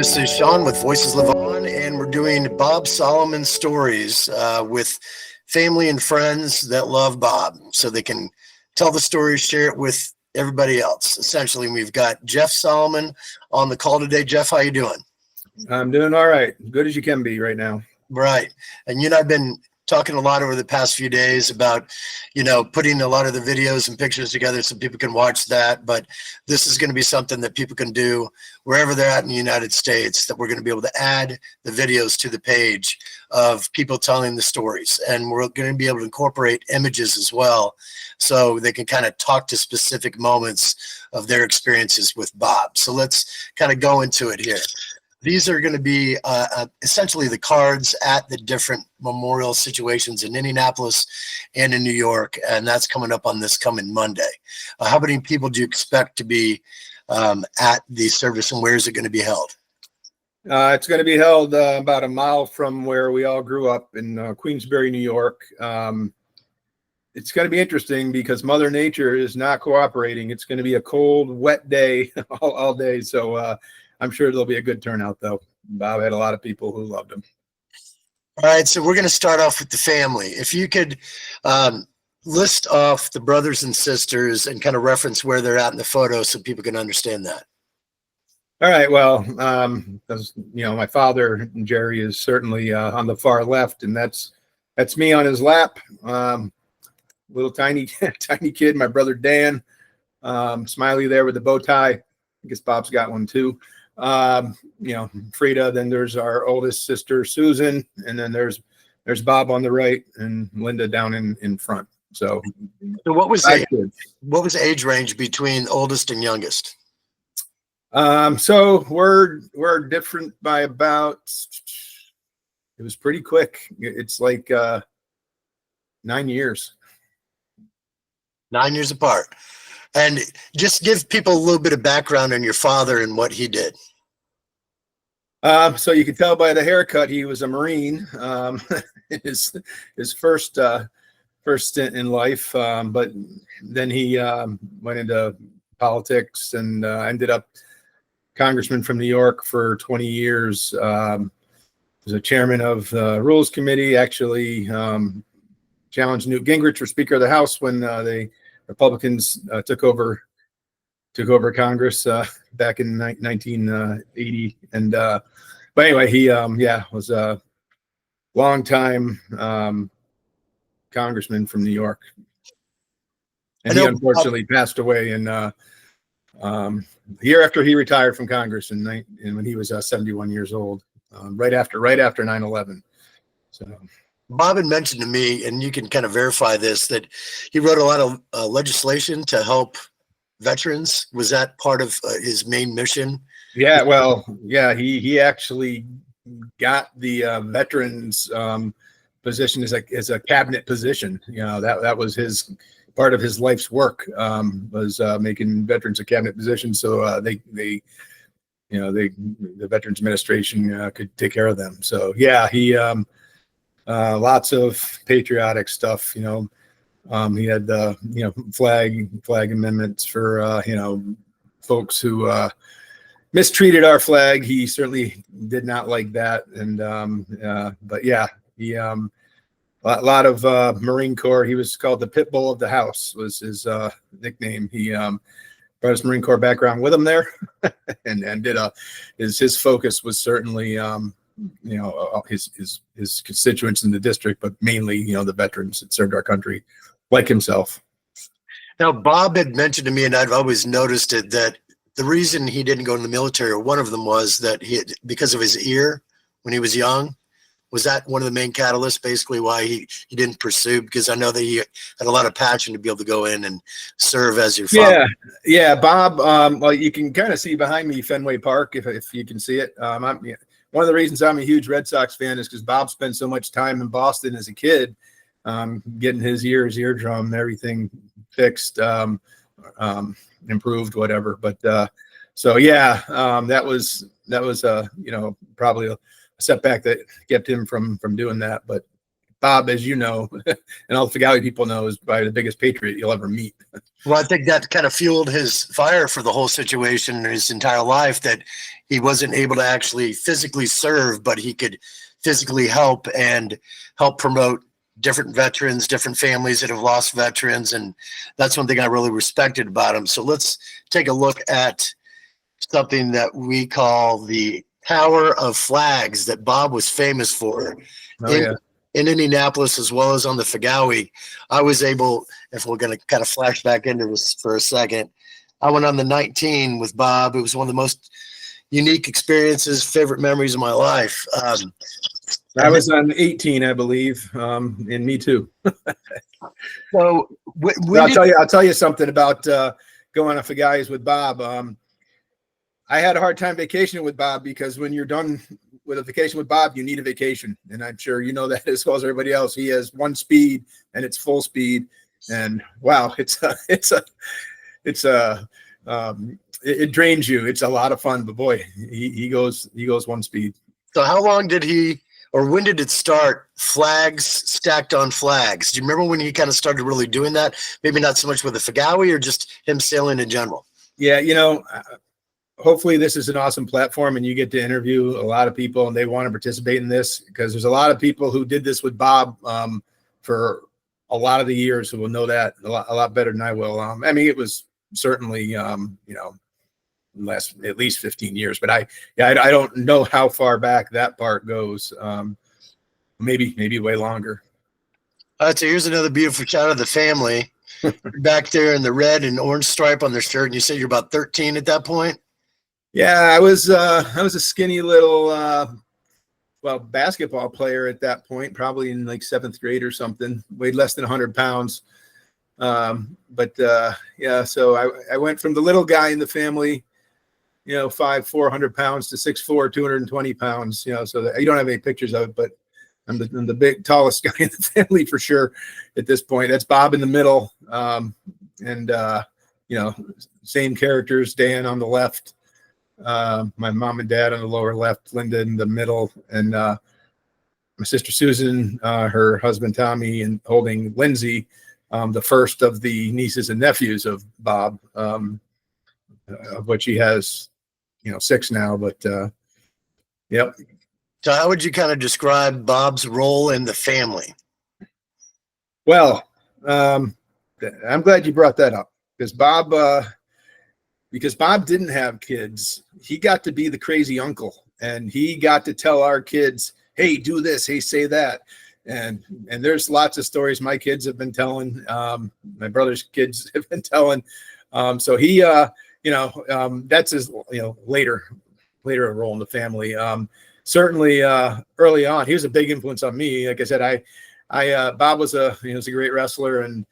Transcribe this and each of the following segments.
This is Sean with Voices Live On, and we're doing Bob Solomon stories with family and friends that love Bob, so they can tell the story, share it with everybody else. Essentially, we've got Jeff Solomon on the call today. Jeff, how you doing? I'm doing all right. Good as you can be right now. Right. And you and I've been talking a lot over the past few days about, putting a lot of the videos and pictures together so people can watch that. But this is going to be something that people can do wherever they're at in the United States, that we're going to be able to add the videos to the page of people telling the stories. And we're going to be able to incorporate images as well, so they can kind of talk to specific moments of their experiences with Bob. So let's kind of go into it here. These are going to be essentially the cards at the different memorial situations in Indianapolis and in New York, and that's coming up on this coming Monday. How many people do you expect to be at the service, and where is it going to be held? It's going to be held about a mile from where we all grew up in Queensbury, New York. It's going to be interesting because Mother Nature is not cooperating. It's going to be a cold, wet day all day, so I'm sure there'll be a good turnout, though. Bob had a lot of people who loved him. All right, so we're going to start off with the family. If you could list off the brothers and sisters and kind of reference where they're at in the photo so people can understand that. All right, well, my father, Jerry, is certainly on the far left, and that's me on his lap. Little tiny kid, my brother Dan, Smiley there with the bow tie. I guess Bob's got one too. Frida, then there's our oldest sister Susan, and then there's Bob on the right and Linda down in front. So what was the age range between oldest and youngest? So we're different by about, it was pretty quick. It's like 9 years. 9 years apart. And just give people a little bit of background on your father and what he did. So you can tell by the haircut, he was a Marine. His first stint in life, but then he went into politics and ended up congressman from New York for 20 years. Was a chairman of the Rules Committee. Actually, challenged Newt Gingrich for Speaker of the House when the Republicans took over Congress back in 1980, and but anyway, he was a longtime congressman from New York, and he unfortunately passed away in the year after he retired from Congress and when he was 71 years old, right after 9/11. So. Bob had mentioned to me, and you can kind of verify this, that he wrote a lot of legislation to help veterans. Was that part of his main mission? Yeah, well, yeah, he actually got the veterans position as a cabinet position. That was his part of his life's work, was making veterans a cabinet position, so the Veterans Administration could take care of them. So yeah, he. Lots of patriotic stuff, he had flag amendments for folks who mistreated our flag. He certainly did not like that, and but yeah, he a lot of Marine Corps. He was called the pit bull of the house, was his nickname. He brought his Marine Corps background with him there, and did his focus was certainly his constituents in the district, but mainly the veterans that served our country, like himself. Now, Bob had mentioned to me, and I've always noticed it, that the reason he didn't go in the military, or one of them, was that because of his ear when he was young. Was that one of the main catalysts, basically, why he didn't pursue? Because I know that he had a lot of passion to be able to go in and serve as your father. Yeah, Bob. Well, you can kind of see behind me Fenway Park, if you can see it. One of the reasons I'm a huge Red Sox fan is because Bob spent so much time in Boston as a kid, getting his eardrum, everything fixed, improved, whatever. But so yeah, that was probably a setback that kept him from doing that. But Bob, as you know, and all the Fagawi people know, is probably the biggest patriot you'll ever meet. Well, I think that kind of fueled his fire for the whole situation in his entire life, that he wasn't able to actually physically serve, but he could physically help and help promote different veterans, different families that have lost veterans. And that's one thing I really respected about him. So let's take a look at something that we call the Tower of Flags that Bob was famous for. Oh, yeah. In Indianapolis, as well as on the Fagawi. I was able, if we're going to kind of flash back into this for a second, I went on the 19 with Bob. It was one of the most unique experiences, favorite memories of my life. I was on 18, I believe, and me too. So I'll tell you something about going on Fagawis with Bob. I had a hard time vacationing with Bob, because when you're done with a vacation with Bob, you need a vacation. And I'm sure you know that as well as everybody else. He has one speed, and it's full speed. And wow, it drains you. It's a lot of fun, but boy, he goes one speed. So how long did he, or when did it start? Flags stacked on flags. Do you remember when he kind of started really doing that? Maybe not so much with the Fagawi, or just him sailing in general. Yeah, hopefully this is an awesome platform and you get to interview a lot of people and they want to participate in this, because there's a lot of people who did this with Bob for a lot of the years who will know that a lot better than I will. I mean, it was certainly, last at least 15 years, but I don't know how far back that part goes. Maybe way longer. All right, so here's another beautiful shot of the family back there in the red and orange stripe on their shirt. And you said you're about 13 at that point? Yeah, I was a skinny little basketball player at that point, probably in like 7th grade or something. Weighed less than 100 pounds. So I went from the little guy in the family, 5'4", 400 pounds, to 6'4", 220 pounds. So that, you don't have any pictures of it, but I'm the big tallest guy in the family for sure at this point. That's Bob in the middle, same characters. Dan on the left. My mom and dad on the lower left, Linda in the middle, and my sister Susan, her husband Tommy, and holding Lindsay, the first of the nieces and nephews of Bob, of which he has, 6 now. But yep. So how would you kind of describe Bob's role in the family? Well, I'm glad you brought that up, because Bob didn't have kids. He got to be the crazy uncle, and he got to tell our kids, hey, do this, hey, say that. And there's lots of stories my kids have been telling, my brother's kids have been telling. So he, that's his, later role in the family. Certainly early on, he was a big influence on me. Like I said, Bob was a great wrestler, and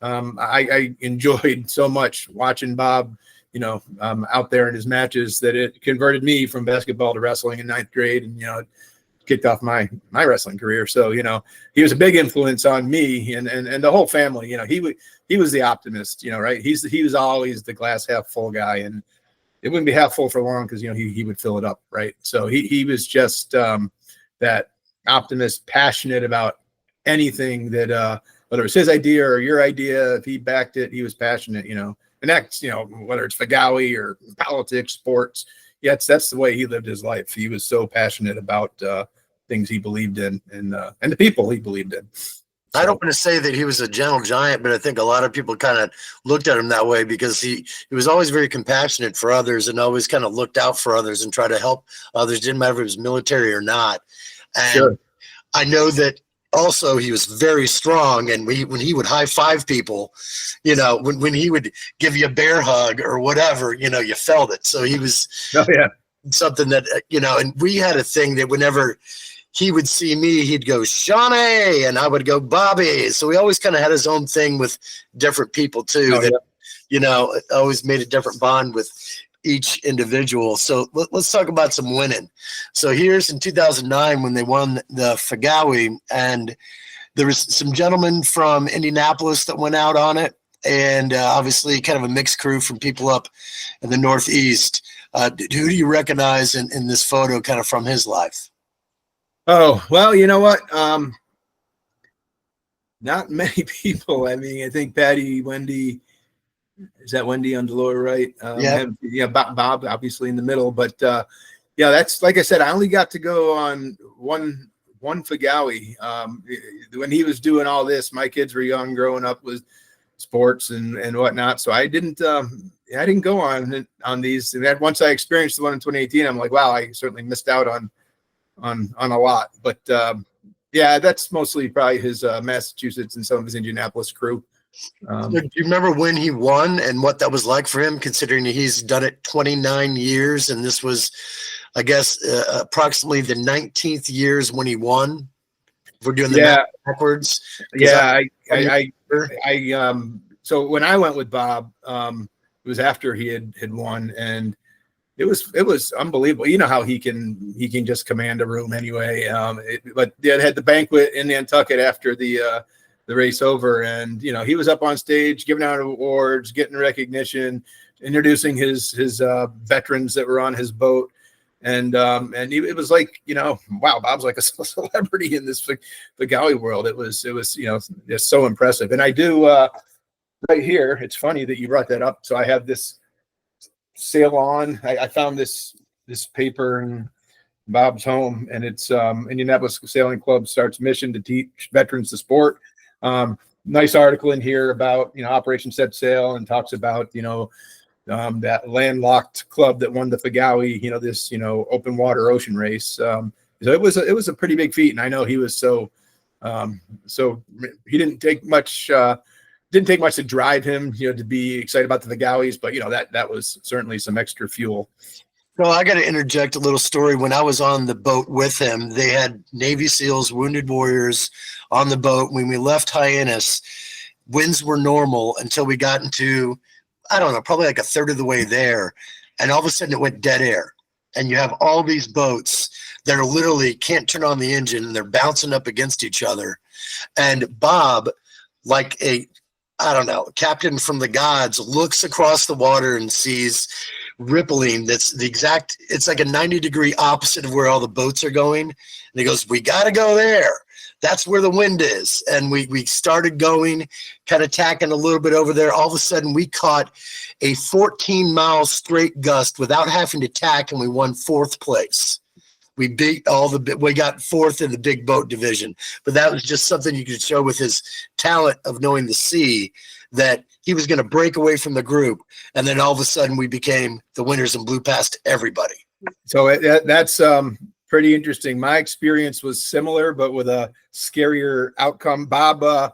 I enjoyed so much watching Bob, out there in his matches, that it converted me from basketball to wrestling in 9th grade, and kicked off my wrestling career. So he was a big influence on me and the whole family. He was the optimist, right? He was always the glass half full guy, and it wouldn't be half full for long, because he would fill it up, right? So he was just that optimist, passionate about anything that whether it was his idea or your idea, if he backed it, he was passionate, and that's, whether it's Fagawi or politics, sports, that's the way he lived his life. He was so passionate about things he believed in, and the people he believed in. I don't want to say that he was a gentle giant, but I think a lot of people kind of looked at him that way, because he was always very compassionate for others, and always kind of looked out for others and tried to help others. Didn't matter if it was military or not. And sure. I know that also he was very strong, and when he would high five people, when he would give you a bear hug or whatever, you felt it. So he was something that, and we had a thing that whenever he would see me, he'd go, Shawnee, and I would go, Bobby. So he always kind of had his own thing with different people too, always made a different bond with each individual. So let's talk about some winning. So here's in 2009 when they won the Fagawi, and there was some gentlemen from Indianapolis that went out on it, and obviously kind of a mixed crew from people up in the Northeast. Who do you recognize in this photo kind of from his life? Oh, well, you know what? Not many people. I mean, I think Patty, Wendy, is that Wendy on the lower right? Yeah. Bob obviously in the middle, but yeah, that's like I said, I only got to go on one Fagawi. When he was doing all this, my kids were young, growing up with sports and whatnot, so I didn't go on these. And then once I experienced the one in 2018, I'm like, wow, I certainly missed out on a lot. But yeah, that's mostly probably his Massachusetts and some of his Indianapolis crew. So do you remember when he won and what that was like for him, considering he's done it 29 years and this was, I guess, approximately the 19th years when he won? If we're doing the math backwards. Yeah, so when I went with Bob, it was after he had won, and it was unbelievable. You know how he can just command a room anyway. But they had the banquet in Nantucket after the race over, and you know, he was up on stage giving out awards, getting recognition, introducing his veterans that were on his boat. And it was like, you know, wow, Bob's like a celebrity in this Fagawi world. It was, you know, just so impressive. And I do right here. It's funny that you brought that up. So I have this Sail On. I found this paper in Bob's home, and it's Indianapolis Sailing Club starts mission to teach veterans the sport. Nice article in here about, you know, Operation Set Sail, and talks about, you know, that landlocked club that won the Fagawi, you know, this, you know, open water ocean race. So it was a pretty big feat, and I know he was so he didn't take much to drive him, you know, to be excited about the Fagawis, but you know, that was certainly some extra fuel. So I got to interject a little story. When I was on the boat with him, they had Navy SEALs, wounded warriors on the boat. When we left Hyannis, winds were normal until we got into, I don't know, probably like a third of the way there. And all of a sudden it went dead air. And you have all these boats that are literally can't turn on the engine, and they're bouncing up against each other. And Bob, like a, I don't know, captain from the gods, looks across the water and sees rippling. That's the exact, it's like a 90-degree opposite of where all the boats are going. And he goes, we got to go there. That's where the wind is. And we started going, kind of tacking a little bit over there. All of a sudden we caught a 14-mile straight gust without having to tack, and we won 4th place. We beat we got 4th in the big boat division. But that was just something you could show with his talent of knowing the sea, that he was going to break away from the group. And then all of a sudden we became the winners and blew past everybody. So that's pretty interesting. My experience was similar, but with a scarier outcome. Bob,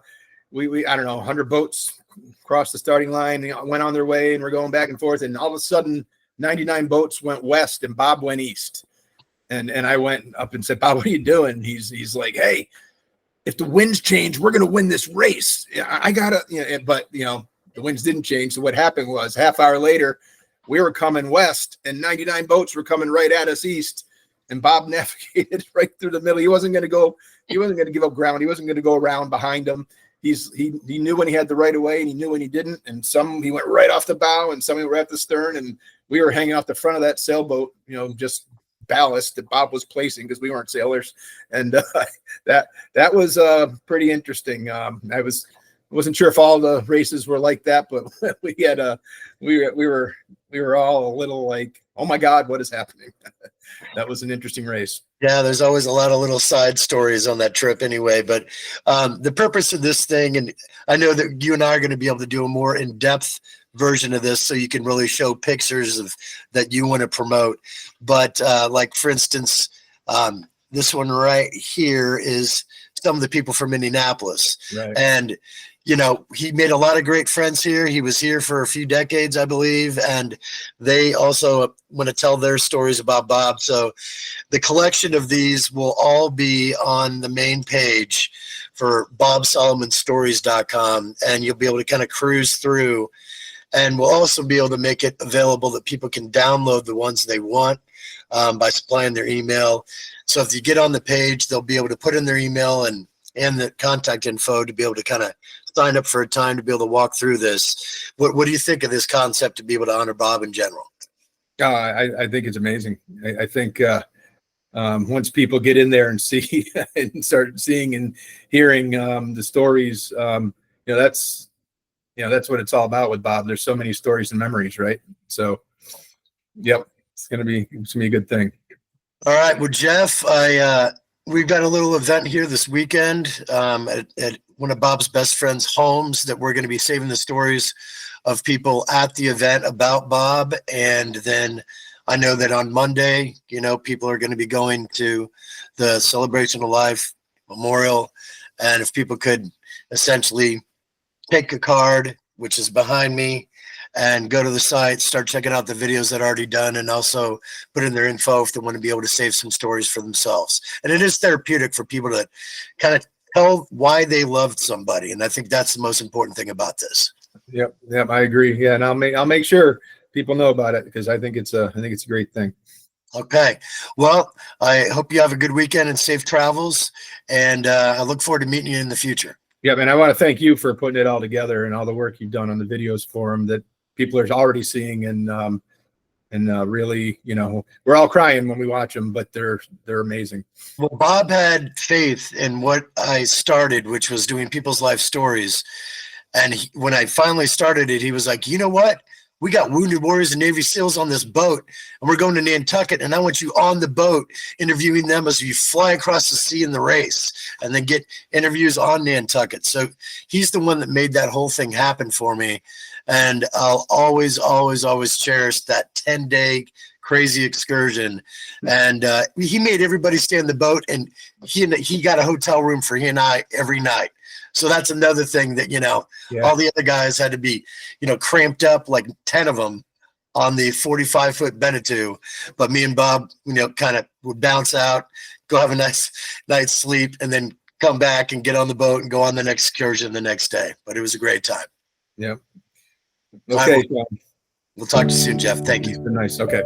we I don't know, 100 boats crossed the starting line, went on their way, and we're going back and forth. And all of a sudden 99 boats went west and Bob went east. And I went up and said, Bob, what are you doing? He's like, hey, if the winds change, we're going to win this race. I got to, you know, but, you know, the winds didn't change. So what happened was, half hour later, we were coming west and 99 boats were coming right at us east. And Bob navigated right through the middle. He wasn't going to give up ground. He wasn't going to go around behind them. He knew when he had the right of way, and he knew when he didn't. And he went right off the bow, and some he were at the stern, and we were hanging off the front of that sailboat, you know, just ballast that Bob was placing because we weren't sailors. And that was pretty interesting. I wasn't sure if all the races were like that, but we were all a little like, oh my God, what is happening? That was an interesting race. Yeah, there's always a lot of little side stories on that trip anyway. But the purpose of this thing, and I know that you and I are going to be able to do a more in-depth version of this so you can really show pictures of that you want to promote. But like, for instance, this one right here is some of the people from Indianapolis. Right. And you know, he made a lot of great friends here. He was here for a few decades, I believe, and they also want to tell their stories about Bob. So the collection of these will all be on the main page for BobSolomonStories.com, and you'll be able to kind of cruise through, and we'll also be able to make it available that people can download the ones they want by supplying their email. So if you get on the page, they'll be able to put in their email and the contact info to be able to kind of sign up for a time to be able to walk through this. What do you think of this concept to be able to honor Bob in general? I think it's amazing. I think once people get in there and see and start seeing and hearing the stories, that's what it's all about with Bob. There's so many stories and memories, right? So, yep, it's gonna be a good thing. All right. Well, Jeff, we've got a little event here this weekend at one of Bob's best friends' homes that we're going to be saving the stories of people at the event about Bob. And then I know that on Monday, people are going to be going to the Celebration of Life Memorial. And if people could essentially take a card, which is behind me, and go to the site, start checking out the videos that are already done, and also put in their info if they want to be able to save some stories for themselves. And it is therapeutic for people to kind of tell why they loved somebody. And I think that's the most important thing about this. Yep, I agree. Yeah, and I'll make sure people know about it, because I think it's a great thing. Okay. Well, I hope you have a good weekend and safe travels. And I look forward to meeting you in the future. Yeah, and I want to thank you for putting it all together and all the work you've done on the videos for them that people are already seeing, and really, we're all crying when we watch them, but they're amazing. Well, Bob had faith in what I started, which was doing people's life stories. And when I finally started it, he was like, you know what? We got Wounded Warriors and Navy SEALs on this boat, and we're going to Nantucket, and I want you on the boat interviewing them as you fly across the sea in the race, and then get interviews on Nantucket. So he's the one that made that whole thing happen for me. And I'll always, always, always cherish that 10-day crazy excursion. And he made everybody stay in the boat, and he got a hotel room for he and I every night. So that's another thing that, all the other guys had to be, cramped up, like 10 of them on the 45-foot Beneteau. But me and Bob, kind of would bounce out, go have a nice night's sleep, and then come back and get on the boat and go on the next excursion the next day. But it was a great time. Yeah. Okay. We'll talk to you soon, Jeff. Thank you. Nice. Okay.